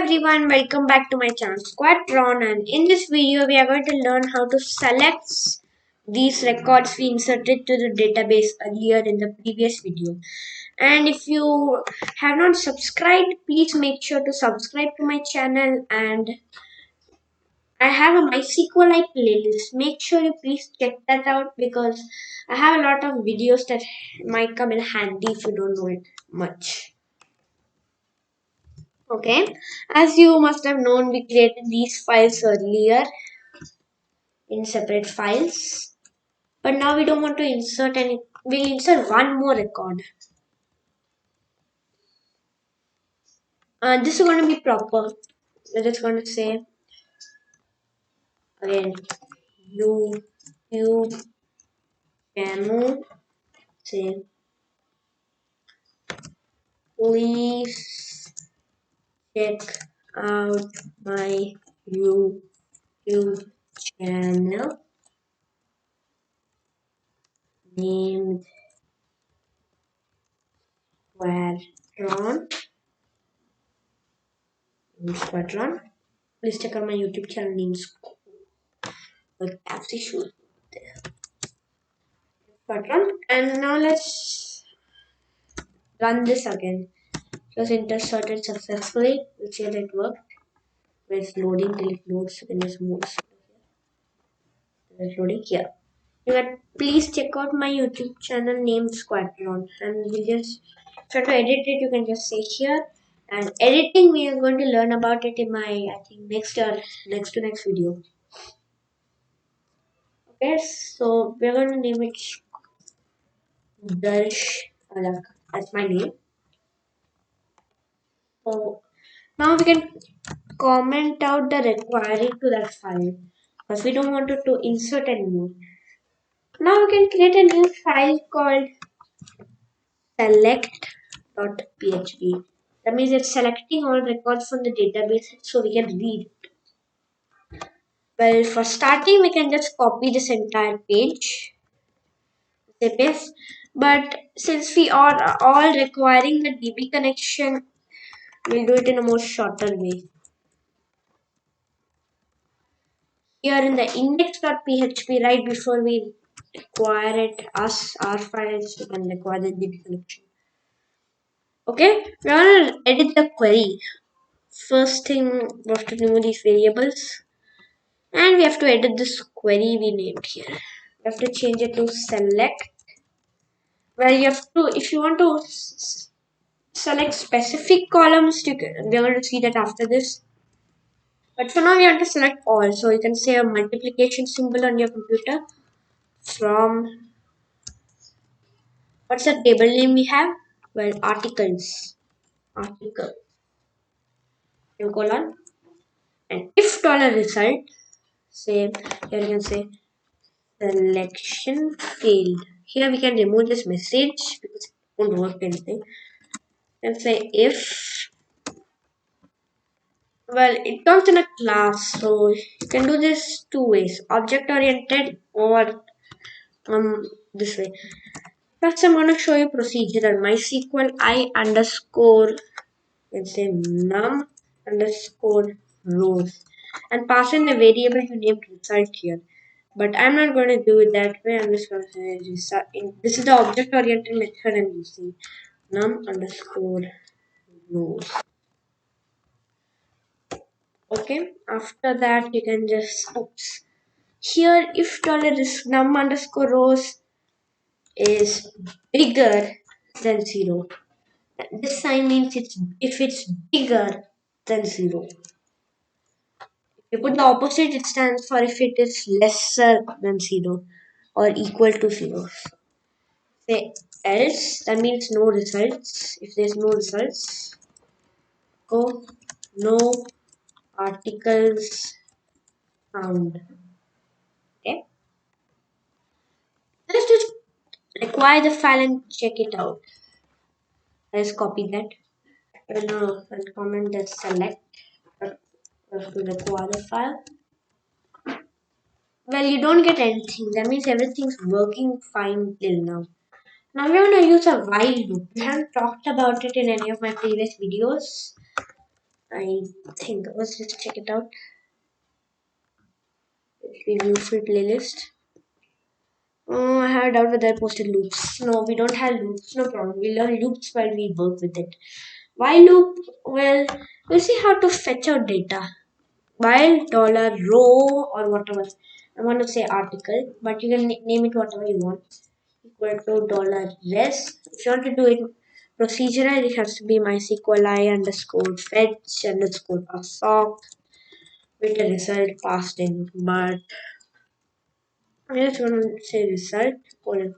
everyone, welcome back to my channel Squadron, and in this video we are going to learn how to select these records we inserted to the database earlier in the previous video. And if you have not subscribed, please make sure to subscribe to my channel, and I have a MySQLite playlist. Make sure you please check that out because I have a lot of videos that might come in handy if you don't know it much. Okay, as you must have known, we created these files earlier in separate files, but now we don't want to insert any. We'll insert one more record. This is going to be proper. We're just going to say again YouTube channel. Say please check out my YouTube channel named Squadron. Please check out my YouTube channel named Squadron. And now let's run this again. Just inserted successfully. Let's see that it worked. It's loading till it loads. You can just move it's loading here. You can please check out my YouTube channel named Squadron, and we just try to edit it. You can just say here. And editing, we are going to learn about it in my next video. Okay, so we're going to name it Darsh Alak. That's my name. So now we can comment out the requiring to that file because we don't want it to insert anymore. Now we can create a new file called select.php. That means it's selecting all records from the database so we can read it. Well, for starting, we can just copy this entire page. But since we are all requiring the DB connection, we'll do it in a more shorter way. Here in the index.php, right before we require it, our files, we can require the DB connection. Okay, we're going to edit the query. First thing, we have to remove these variables. And we have to edit this query we named here. We have to change it to select. Well, you have to, if you want to select specific columns, we're going to see that after this. But for now, we want to select all. So you can say a multiplication symbol on your computer from, what's the table name we have? Well, articles. Article. Colon. And if $result, say, here you can say selection failed. Here we can remove this message because it won't work anything. And say if, well, it comes in a class, so you can do this two ways, object oriented or this way. First, I'm going to show you procedural. MySQL I underscore, let's say num underscore rows, and pass in the variable you named result here. But I'm not going to do it that way. I'm just going to say result. This is the object oriented method I'm using. Num underscore rows. Okay. After that, you can just here if $num underscore rows is bigger than 0. This sign means if it's bigger than 0. If you put the opposite, it stands for if it is lesser than 0 or equal to 0. Say else, that means no results. If there's no results, go no articles found. Okay. Let's just require the file and check it out. Let's copy that. And comment that select to require the file. Well, you don't get anything. That means everything's working fine till now. Now we're going to use a while loop. We haven't talked about it in any of my previous videos. I think. Let's just check it out. Review free playlist. Oh, I had a doubt whether I posted loops. No, we don't have loops. No problem. We learn loops while we work with it. While loop? Well, we'll see how to fetch out data. While dollar row or whatever. I want to say article, but you can name it whatever you want. Equal to dollar res. If you want to do it procedural, it has to be MySQLi underscore fetch underscore assoc with the result passed in. But I just want to say result colon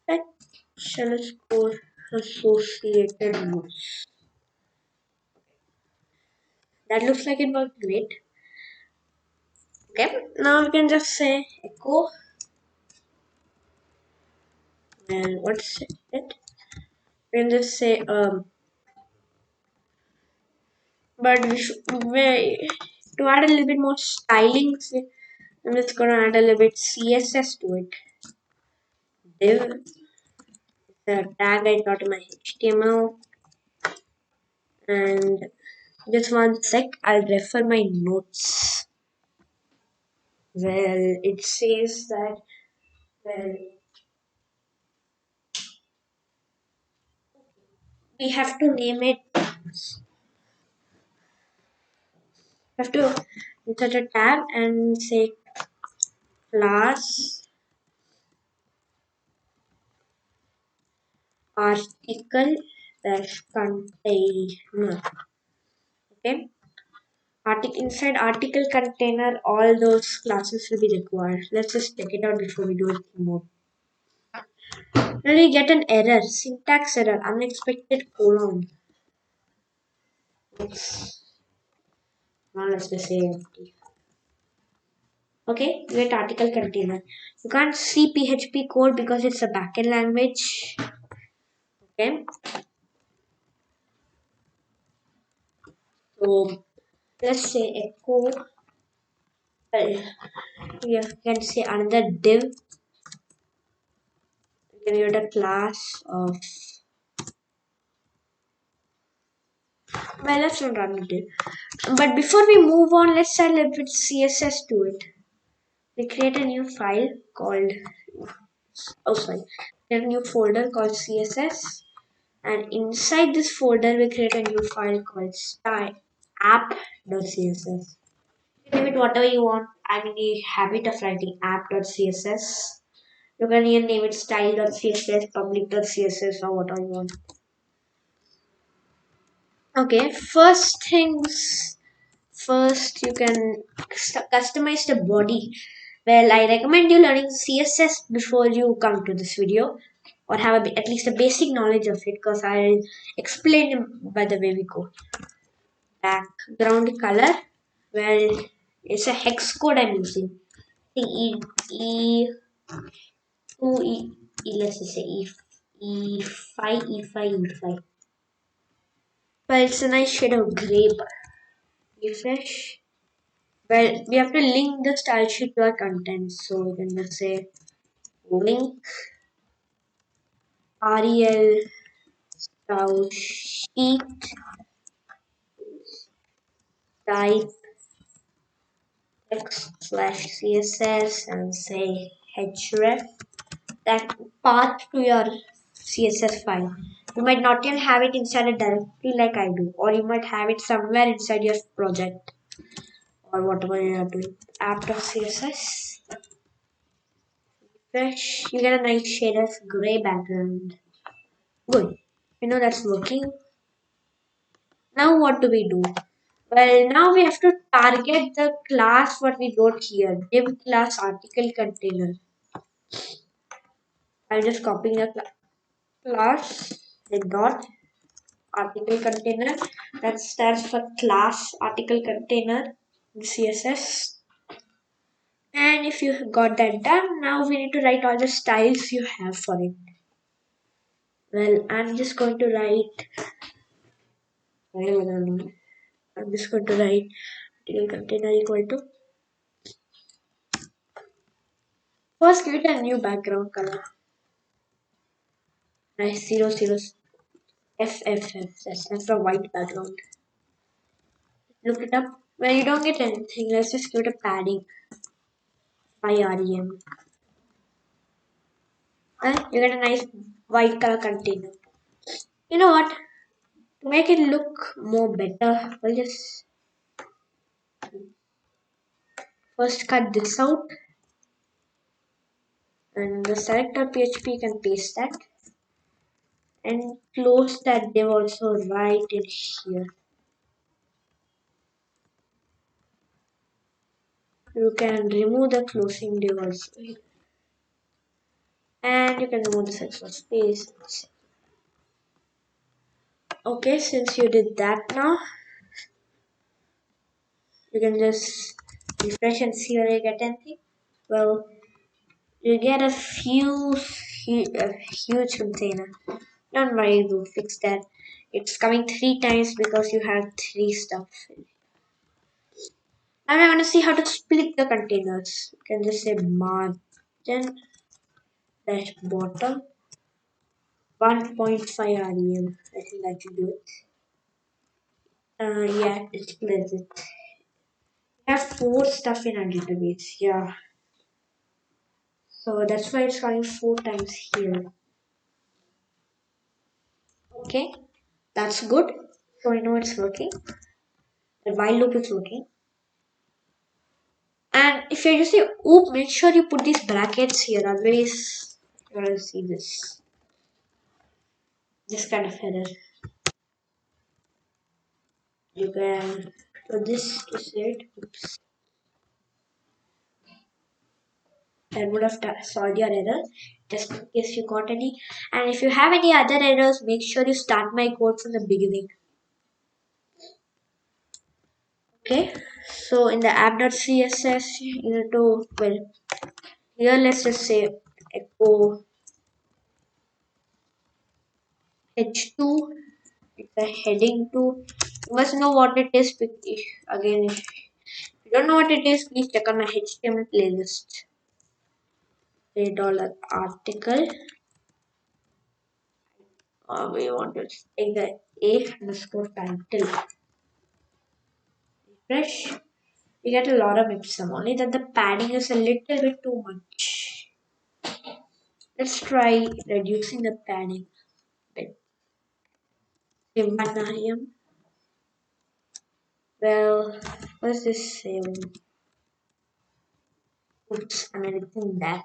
fetch underscore associated nodes. That looks like it worked great. Okay, now we can just say echo. And what's it? We can just say but to add a little bit more styling, I'm just gonna add a little bit CSS to it. Div, the tag I got in my HTML, and just one sec, I'll refer my notes. Well, it says that well we have to name it. Have to insert a tab and say class article dash container. Okay. Inside article container, all those classes will be required. Let's just check it out before we do it more. Then we get an error, syntax error, unexpected colon. Now let's just say empty. Okay, get article container. You can't see PHP code because it's a backend language. Okay, so let's say echo. You can say another div. You can get a class of. Well, let's not run it. But before we move on, let's add a little bit CSS to it. We create a new file called, create a new folder called CSS. And inside this folder, we create a new file called app.css. Name it whatever you want. I'm in the habit of writing app.css. You can even name it style.css, public.css, or whatever you want. Okay, first things first, you can customize the body. Well, I recommend you learning CSS before you come to this video, or have at least a basic knowledge of it, because I'll explain by the way we go. Background color, well, it's a hex code I'm using. E2 let's just say E5 E5 E5. Well, it's a nice shade of gray. Refresh. Well, we have to link the style sheet to our content. So we can just say link rel style sheet type text slash css and say href that path to your css file. You might not even have it inside a directory like I do, or you might have it somewhere inside your project or whatever you are doing. App.css. Fresh. You get a nice shade of gray background. Good. You know that's working. Now what do we do? Well, now we have to target the class what we wrote here. Div class article container. I'm just copying the class. The dot article container. That stands for class article container in CSS. And if you got that done, now we need to write all the styles you have for it. Well, I'm just going to write. I'm just going to write article container equal to. First, give it a new background color. Nice 0 0 FFF. That's the white background. look it up. When you don't get anything, let's just give it a padding by REM. And you get a nice white color container. You know what? To make it look more better, we'll just first cut this out and the select.php you can paste that and close that div also right in here. You can remove the closing div also and you can remove the extra space. Okay, since you did that now, you can just refresh and see whether you get anything. Well, you get a huge container. Don't worry, we'll fix that. It's coming 3 times because you have 3 stuff. Now I want to see how to split the containers. You can just say margin dash bottom 1.5 rem. I think that should do it. Yeah, it splits it. We have 4 stuff in our database. Yeah, so that's why it's coming 4 times here. Okay, that's good. So I know it's working. The while loop is working. And if you're using OOP, make sure you put these brackets here. Otherwise, you're gonna see this kind of error. You can put this to set. Oops. That would have solved your error just in case you got any. And if you have any other errors, make sure you start my code from the beginning. Okay, so in the app.css, you need to, well, here let's just say echo h2. It's a heading 2. You must know what it is. Again, if you don't know what it is, please check on my HTML playlist. $article. We want to take the a underscore title. Refresh. We get a lot of ipsum, only that the padding is a little bit too much. Let's try reducing the padding a bit. Vanarium. Well, what's this say? Oops, I'm editing that.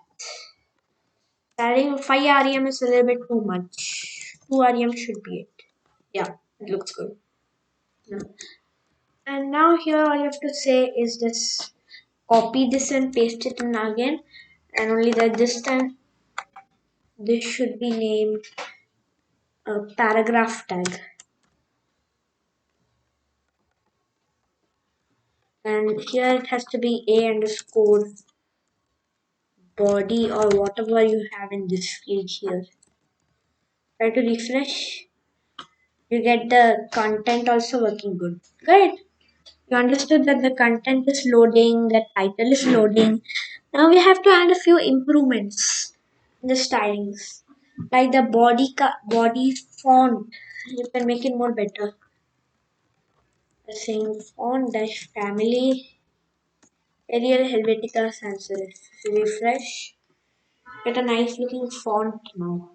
Padding 5 rem is a little bit too much. 2 rem should be it. Yeah, it looks good. Yeah. And now here all you have to say is just copy this and paste it in again, and only that this time this should be named a paragraph tag, and here it has to be a underscore body or whatever you have in this field here. Try to refresh. You get the content also working good. Good. You understood that the content is loading, the title is loading. Now we have to add a few improvements in the stylings, like the body font. You can make it more better. Saying font dash family Arial Helvetica Sans serif. Refresh. Get a nice looking font now.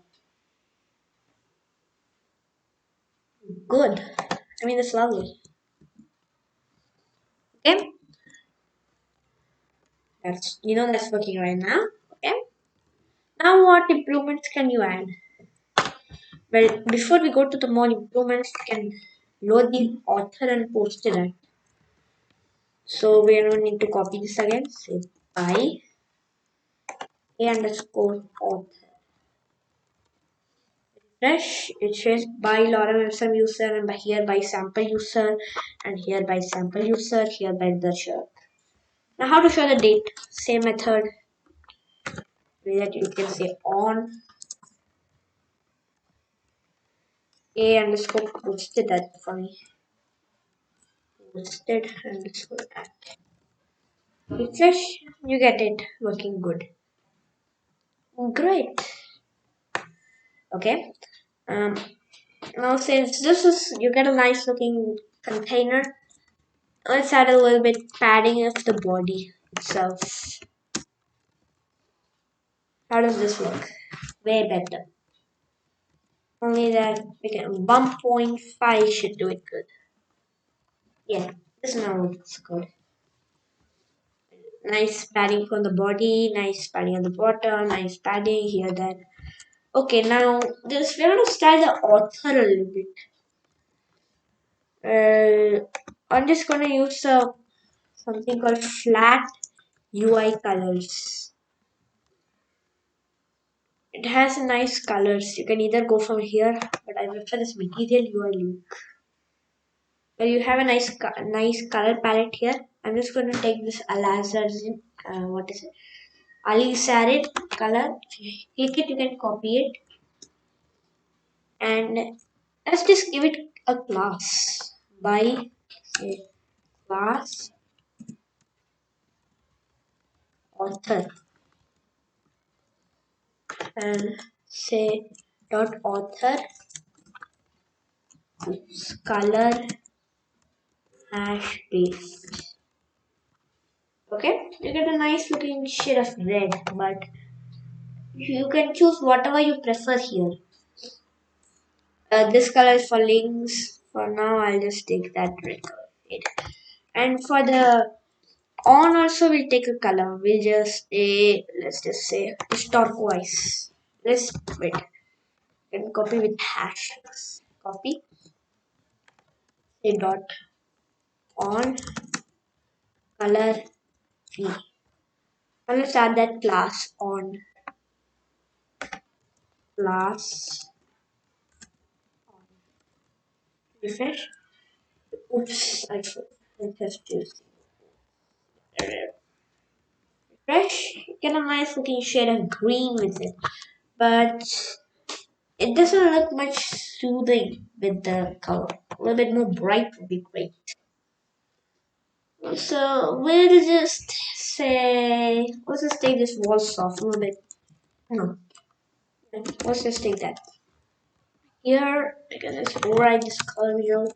Good. I mean, it's lovely. Okay. That's working right now. Okay. Now, what improvements can you add? Well, before we go to the more improvements, you can load the author and post it at. So we don't need to copy this again. Say by a underscore author. Refresh. It says by Laura Wilson user and by here by sample user and here by sample user, here by the shirt. Now how to show the date? Same method. That you can say on a underscore posted that for me. Posted underscore at. Refresh, you get it working good. Great. Okay. Now since this is you get a nice looking container, Let's add a little bit padding of the body itself. How does this look? Way better. Only that we can 1.5 should do it good. Yeah, this now looks good. Nice padding on the body, nice padding on the bottom, nice padding here, there. Okay, now this we're gonna style the author a little bit. I'm just gonna use something called flat UI colors. It has nice colors. You can either go from here, but I prefer this material UI look. Well, you have a nice color palette here. I'm just going to take this Alizarin, what is it? Alizarin color. If you click it, you can copy it. And let's just give it a class by say class author and say dot author color hash base. Okay, you get a nice looking shade of red, but you can choose whatever you prefer here. This color is for links. For now, I'll just take that red color. And for the on also, we'll take a color. We'll just say, let's just say it's turquoise. Let's wait. And copy with hashtags. Copy. Say dot on color v. And let's add that class on class. Refresh. Oops, I just choose refresh. Get a nice looking shade of green with it, but it doesn't look much soothing with the color. A little bit more bright would be great. So we'll just say, let's just take this wall soft a little bit. No, let's just take that. Here, I can just override this color here.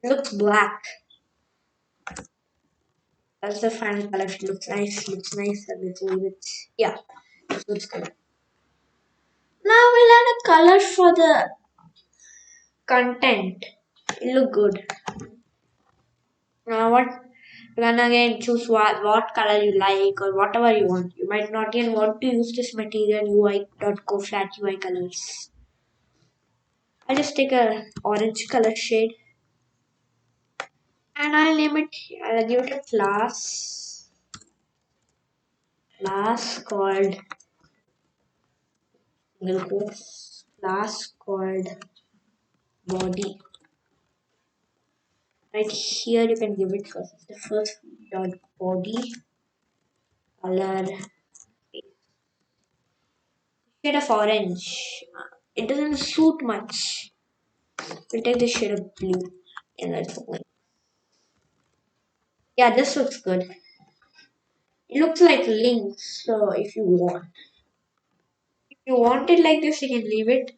It looks black. That's the final color. It looks nice, and it's a little bit, yeah, it looks good. Now we'll add a color for the content. It look good. Now what? You can again choose what color you like or whatever you want. You might not even want to use this material UI.co flat UI colors. I'll just take a orange color shade and I'll name it. I'll give it a class called class called body. Right here you can give it first. The first dot body color shade of orange. It doesn't suit much. We'll take the shade of blue and let's open. Yeah, this looks good. It looks like links, so if you want it like this, you can leave it.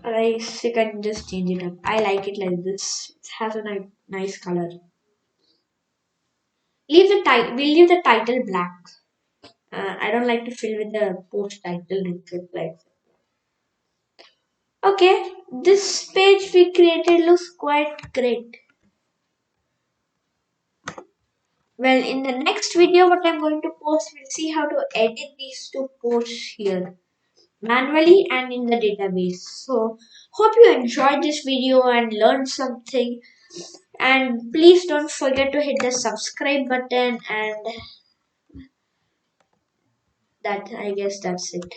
Otherwise, you can just change it up. I like it like this. It has a nice color. We'll leave the title black. I don't like to fill with the post title like. Okay, this page we created looks quite great. Well, in the next video, what I'm going to post, we'll see how to edit these two posts here manually and in the database. So, hope you enjoyed this video and learned something. And please don't forget to hit the subscribe button. And I guess that's it.